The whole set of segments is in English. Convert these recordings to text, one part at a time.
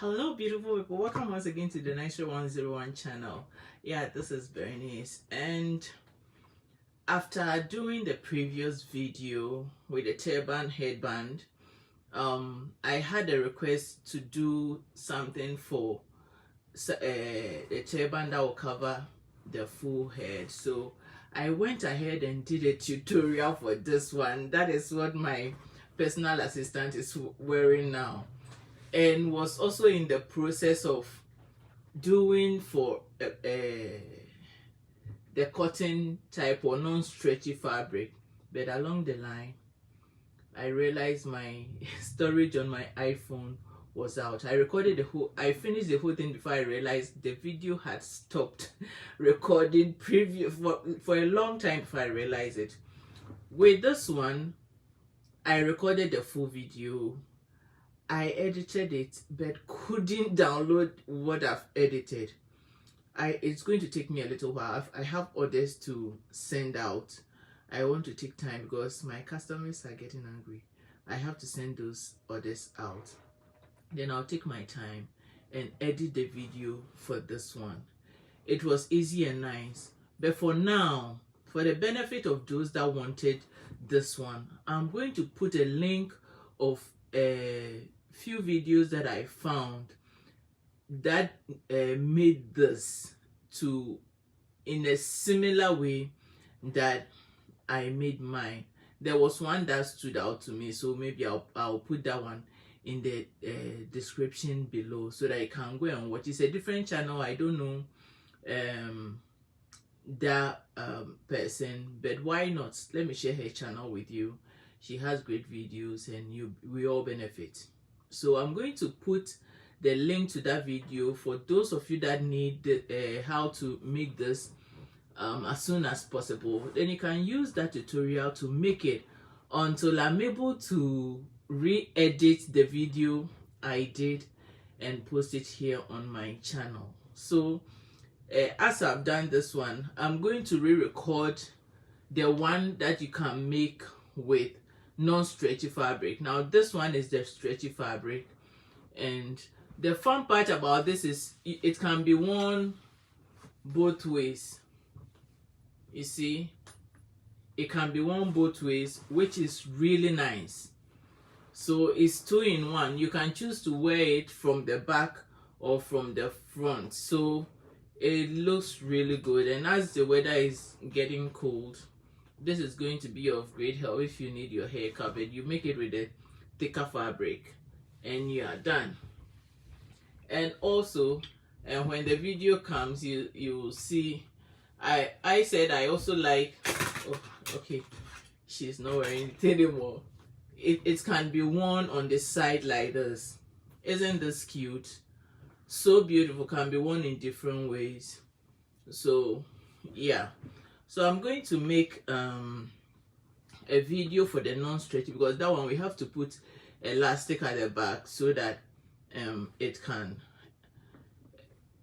Hello beautiful people, welcome once again to the Nitro 101 channel. Yeah, this is Bernice, and after doing the previous video with the turban headband, I had a request to do something for the turban that will cover the full head. So I went ahead and did a tutorial for this one. That is what my personal assistant is wearing now, and was also in the process of doing for the cotton type or non-stretchy fabric. But along the line, I realized my storage on my iPhone was out. I finished the whole thing before I realized the video had stopped recording for a long time before I realized it. With this one, I recorded the full video, I edited it, but couldn't download what I've edited. It's going to take me a little while. I have orders to send out. I want to take time because my customers are getting angry. I have to send those orders out. Then I'll take my time and edit the video for this one. It was easy and nice. But for now, for the benefit of those that wanted this one, I'm going to put a link of a few videos that I found that made this in a similar way that I made mine. There was one that stood out to me, so maybe I'll put that one in the description below so that you can go and watch. It's a different channel. I don't know that person, but why not? Let me share her channel with you. She has great videos and we all benefit. So I'm going to put the link to that video for those of you that need how to make this as soon as possible. Then you can use that tutorial to make it until I'm able to re-edit the video I did and post it here on my channel. So as I've done this one, I'm going to re-record the one that you can make with non-stretchy fabric. Now this one is the stretchy fabric, and the fun part about this is it can be worn both ways. You see, it can be worn both ways, which is really nice. So it's 2-in-1. You can choose to wear it from the back or from the front. So it looks really good, and as the weather is getting cold, this is going to be of great help if you need your hair covered. You make it with a thicker fabric and you are done. And also, and when the video comes, you will see I said I also like, oh, okay, she's not wearing it anymore. It can be worn on the side like this. Isn't this cute? So beautiful. Can be worn in different ways. So yeah, so I'm going to make a video for the non-stretchy, because that one we have to put elastic at the back so that it can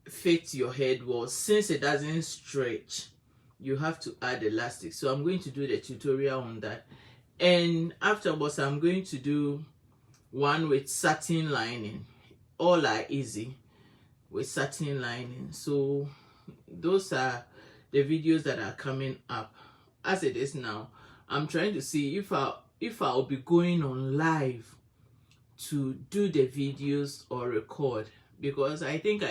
fit your head well. Since it doesn't stretch, you have to add elastic. So I'm going to do the tutorial on that, and afterwards I'm going to do one with satin lining. All are easy with satin lining. So those are the videos that are coming up. As it is now, I'm trying to see if I'll be going on live to do the videos or record, because I think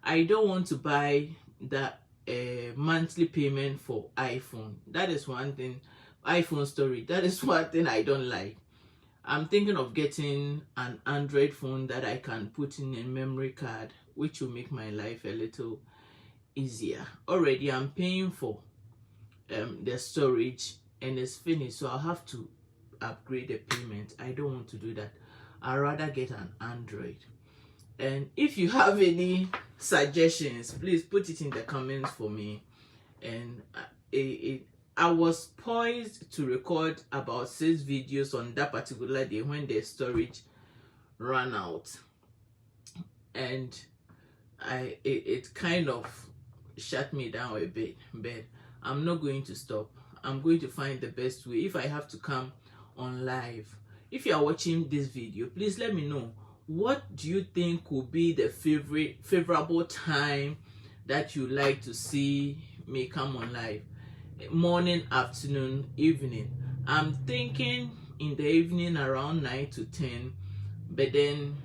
I don't want to buy that monthly payment for iPhone. That is one thing. iPhone storage, that is one thing I don't like. I'm thinking of getting an Android phone that I can put in a memory card, which will make my life a little easier. Already I'm paying for the storage and it's finished, so I'll have to upgrade the payment. I don't want to do that. I'd rather get an Android. And if you have any suggestions, please put it in the comments for me. And I was poised to record about 6 videos on that particular day when the storage ran out, and it kind of shut me down a bit. But I'm not going to stop. I'm going to find the best way. If I have to come on live, if you are watching this video, please let me know what do you think would be the favorable time that you like to see me come on live? Morning, afternoon, evening? I'm thinking in the evening around 9 to 10, but then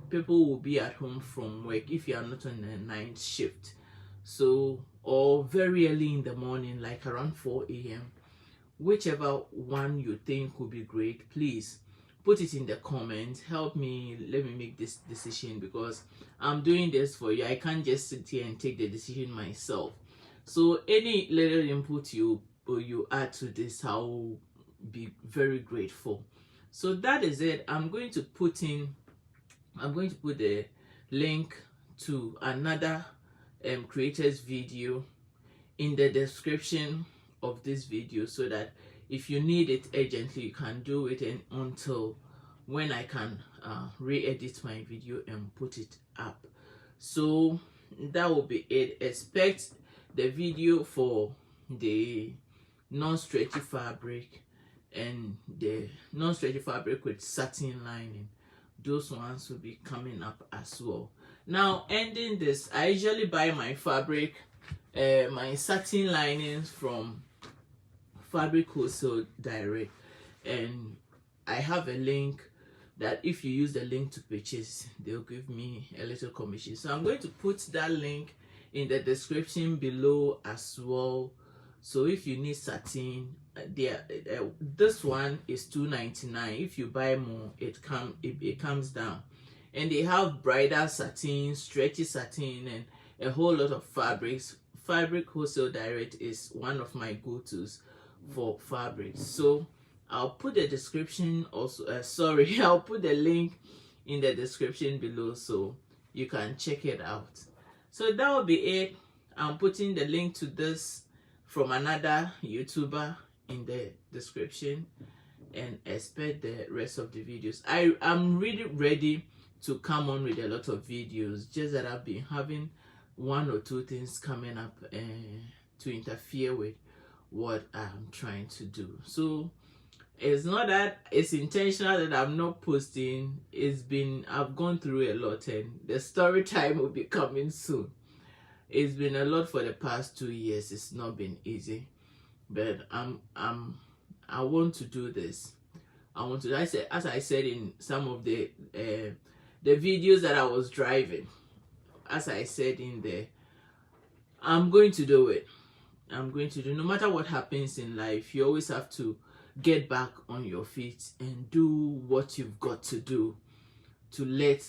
people will be at home from work if you are not on a night shift. So, or very early in the morning, like around 4 a.m. Whichever one you think would be great, please put it in the comments. Help me, let me make this decision, because I'm doing this for you. I can't just sit here and take the decision myself. So any little input you add to this, I'll be very grateful. So that is it. I'm going to put the link to another creator's video in the description of this video, so that if you need it urgently, you can do it, and until when I can re-edit my video and put it up. So that will be it. Expect the video for the non-stretchy fabric and the non-stretchy fabric with satin lining. Those ones will be coming up as well. Now, ending this, I usually buy my fabric, my satin linings from Fabric Wholesale Direct, and I have a link that if you use the link to purchase, they'll give me a little commission. So I'm going to put that link in the description below as well. So if you need satin, this one is $2.99. If you buy more, it comes down. And they have bridal satin, stretchy satin, and a whole lot of fabrics. Fabric Wholesale Direct is one of my go-tos for fabrics. So I'll put the description also, I'll put the link in the description below so you can check it out. So that will be it. I'm putting the link to this from another YouTuber in the description, and expect the rest of the videos. I'm really ready to come on with a lot of videos, just that I've been having one or two things coming up to interfere with what I'm trying to do. So it's not that it's intentional that I'm not posting. I've gone through a lot, and the story time will be coming soon. It's been a lot for the past 2 years. It's not been easy, but I want to do this. As I said in some of the videos that I was driving, as I said in there, I'm going to do it. I'm going to do. No matter what happens in life, you always have to get back on your feet and do what you've got to do to let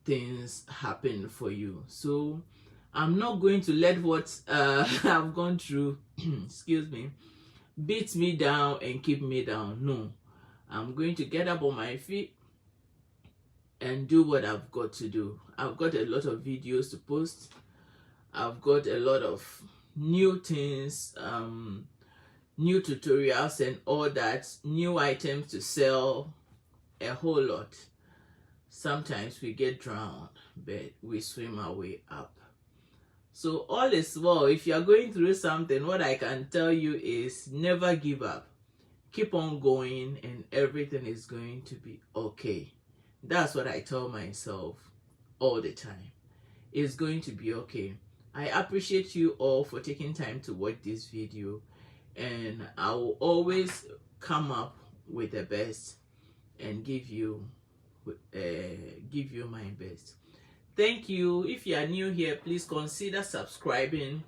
things happen for you. So I'm not going to let what I've gone through excuse me, beat me down and keep me down. No, I'm going to get up on my feet and do what I've got to do. I've got a lot of videos to post. I've got a lot of new things, new tutorials and all that, new items to sell, a whole lot. Sometimes we get drowned, but we swim our way up. So all is well. If you are going through something, what I can tell you is never give up. Keep on going, and everything is going to be okay. That's what I tell myself all the time. It's going to be okay. I appreciate you all for taking time to watch this video, and I will always come up with the best and give you my best. Thank you. If you are new here, please consider subscribing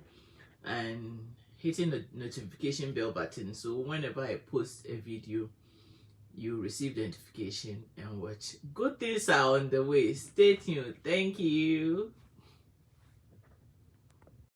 and hitting the notification bell button, so whenever I post a video, you receive the notification and watch. Good things are on the way. Stay tuned. Thank you.